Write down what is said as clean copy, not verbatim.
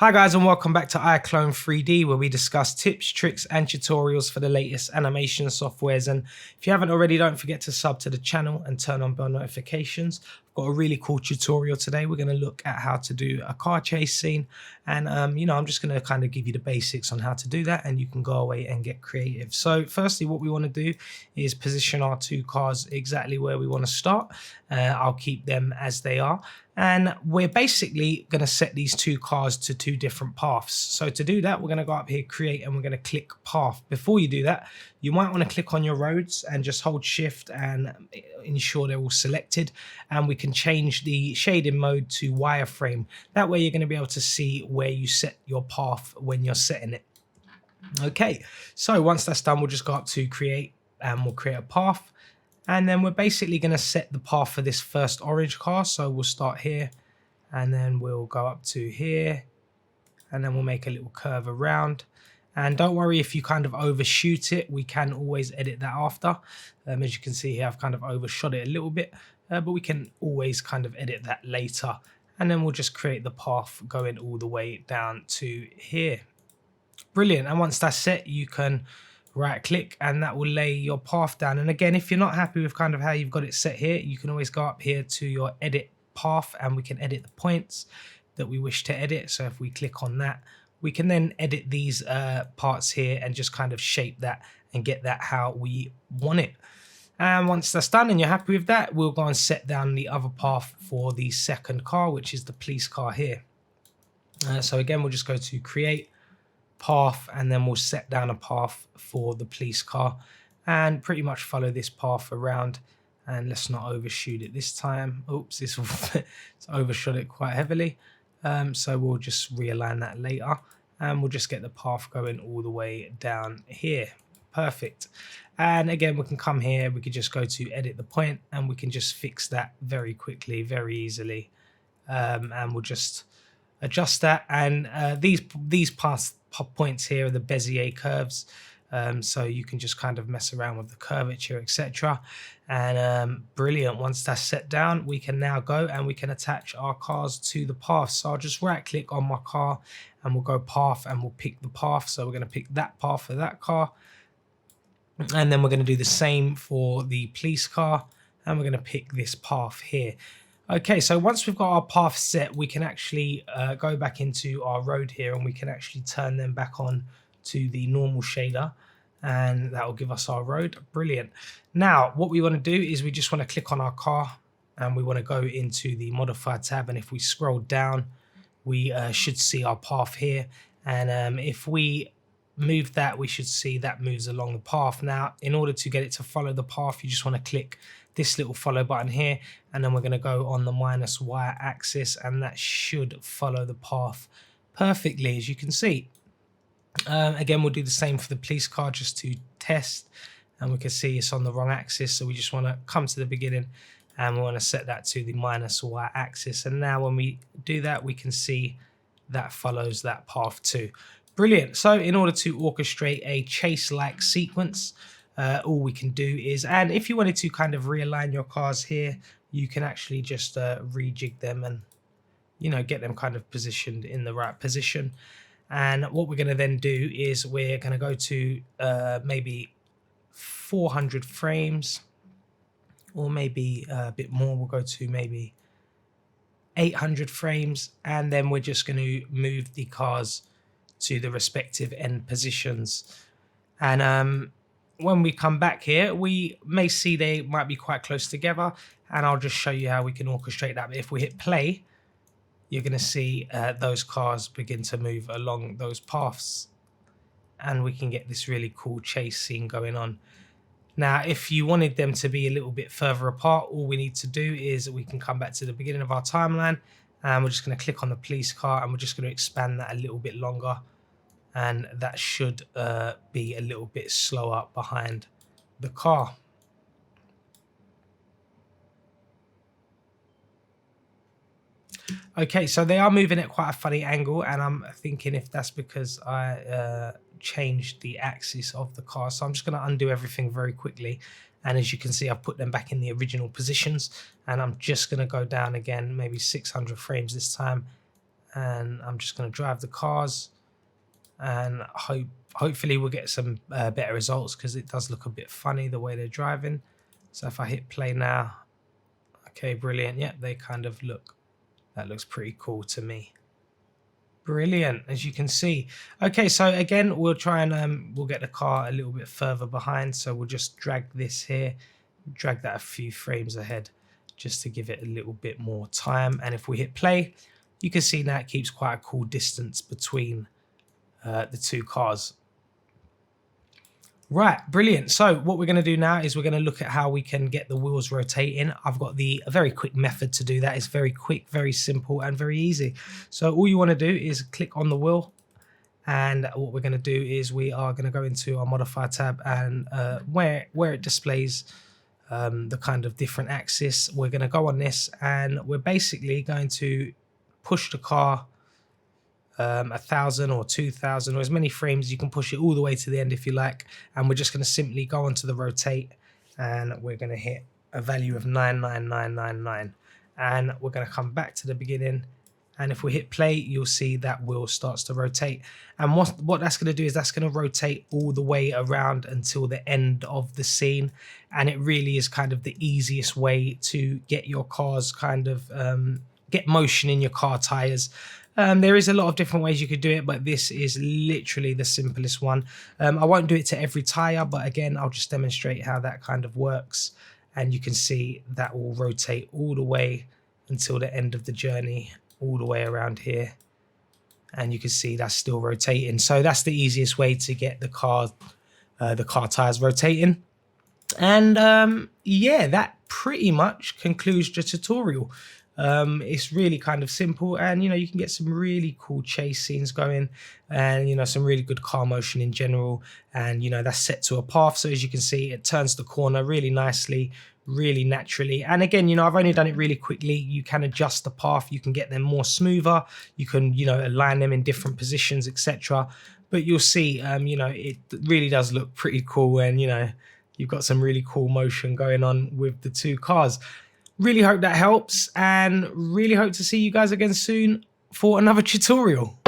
Hi guys and welcome back to iClone 3D, where we discuss tips, tricks and tutorials for the latest animation softwares. And if you haven't already, don't forget to sub to the channel and turn on bell notifications. I've got a really cool tutorial today. We're going to look at how to do a car chase scene, and I'm just going to kind of give you the basics on how to do that, and you can go away and get creative. So firstly, what we want to do is position our two cars exactly where we want to start. I'll keep them as they are. And we're basically going to set these two cars to two different paths. So to do that, we're going to go up here, create, and we're going to click path. Before you do that, you might want to click on your roads and just hold shift and ensure they're all selected. And we can change the shading mode to wireframe. That way you're going to be able to see where you set your path when you're setting it. Okay, so once that's done, we'll just go up to create and we'll create a path. And then we're basically going to set the path for this first orange car. So we'll start here and then we'll go up to here and then we'll make a little curve around. And don't worry if you kind of overshoot it, we can always edit that after. As you can see here, I've kind of overshot it a little bit, but we can always kind of edit that later. And then we'll just create the path going all the way down to here. Brilliant. And once that's set, you can right click and that will lay your path down. And again, if you're not happy with kind of how you've got it set here, you can always go up here to your edit path and we can edit the points that we wish to edit. So if we click on that, we can then edit these parts here and just kind of shape that and get that how we want it. And once that's done and you're happy with that, we'll go and set down the other path for the second car, which is the police car here. So again, we'll just go to create path and then we'll set down a path for the police car and pretty much follow this path around. And let's not overshoot it this time. Oops, this will it's overshot it quite heavily. So we'll just realign that later and we'll just get the path going all the way down here. Perfect. And again, we can come here, we could just go to edit the point and we can just fix that very quickly, very easily. And we'll just adjust that. And these points here are the Bezier curves. So you can just kind of mess around with the curvature, etc. And brilliant. Once that's set down, we can now go and we can attach our cars to the path. So I'll just right click on my car and we'll go path and we'll pick the path. So we're going to pick that path for that car. And then we're going to do the same for the police car. And we're going to pick this path here. Okay, so once we've got our path set, we can actually go back into our road here and we can actually turn them back on to the normal shader and that will give us our road. Brilliant. Now, what we want to do is we just want to click on our car and we want to go into the modify tab. And if we scroll down, we should see our path here. And if we move that, we should see that moves along the path. Now, in order to get it to follow the path, you just want to click this little follow button here, and then we're going to go on the -y axis and that should follow the path perfectly, as you can see. Again, we'll do the same for the police car just to test, and we can see it's on the wrong axis, so we just want to come to the beginning and we want to set that to the -y axis. And now when we do that, we can see that follows that path too. Brilliant. So in order to orchestrate a chase-like sequence, all we can do is, and if you wanted to kind of realign your cars here, you can actually just rejig them and, get them kind of positioned in the right position. And what we're going to then do is we're going to go to maybe 400 frames or maybe a bit more. We'll go to maybe 800 frames. And then we're just going to move the cars to the respective end positions. And when we come back here, we may see they might be quite close together, and I'll just show you how we can orchestrate that. But if we hit play, you're going to see those cars begin to move along those paths, and we can get this really cool chase scene going on. Now, if you wanted them to be a little bit further apart, all we need to do is we can come back to the beginning of our timeline, and we're just going to click on the police car, and we're just going to expand that a little bit longer. And that should be a little bit slower behind the car. Okay, so they are moving at quite a funny angle, and I'm thinking if that's because I changed the axis of the car. So I'm just going to undo everything very quickly. And as you can see, I've put them back in the original positions, and I'm just going to go down again, maybe 600 frames this time. and I'm just going to drive the cars, and hopefully we'll get some better results, because it does look a bit funny the way they're driving. So if I hit play now, okay, brilliant. Yeah, they kind of look, that looks pretty cool to me. Brilliant, as you can see. Okay, so again, we'll try and we'll get the car a little bit further behind. So we'll just drag this here, drag that a few frames ahead, just to give it a little bit more time. And if we hit play, you can see now it keeps quite a cool distance between the two cars. Right, brilliant. So what we're going to do now is we're going to look at how we can get the wheels rotating. I've got a very quick method to do that. It's very quick, very simple, and very easy. So all you want to do is click on the wheel, and what we're going to do is we are going to go into our modify tab, and where it displays the kind of different axis, we're going to go on this, and we're basically going to push the car 1,000 or 2,000 or as many frames. You can push it all the way to the end if you like, and we're just going to simply go onto the rotate, and we're going to hit a value of 99999, and we're going to come back to the beginning, and if we hit play, you'll see that wheel starts to rotate. And what that's going to do is that's going to rotate all the way around until the end of the scene, and it really is kind of the easiest way to get your cars kind of get motion in your car tires. There is a lot of different ways you could do it, but this is literally the simplest one. I won't do it to every tire, but again, I'll just demonstrate how that kind of works. And you can see that will rotate all the way until the end of the journey, all the way around here. And you can see that's still rotating. So that's the easiest way to get the car tires rotating. And yeah, that pretty much concludes the tutorial. It's really kind of simple, and you can get some really cool chase scenes going, and some really good car motion in general, and that's set to a path. So as you can see, it turns the corner really nicely, really naturally. And again, I've only done it really quickly. You can adjust the path, you can get them more smoother, you can align them in different positions, etc. But you'll see it really does look pretty cool, and you've got some really cool motion going on with the two cars. Really hope that helps, and really hope to see you guys again soon for another tutorial.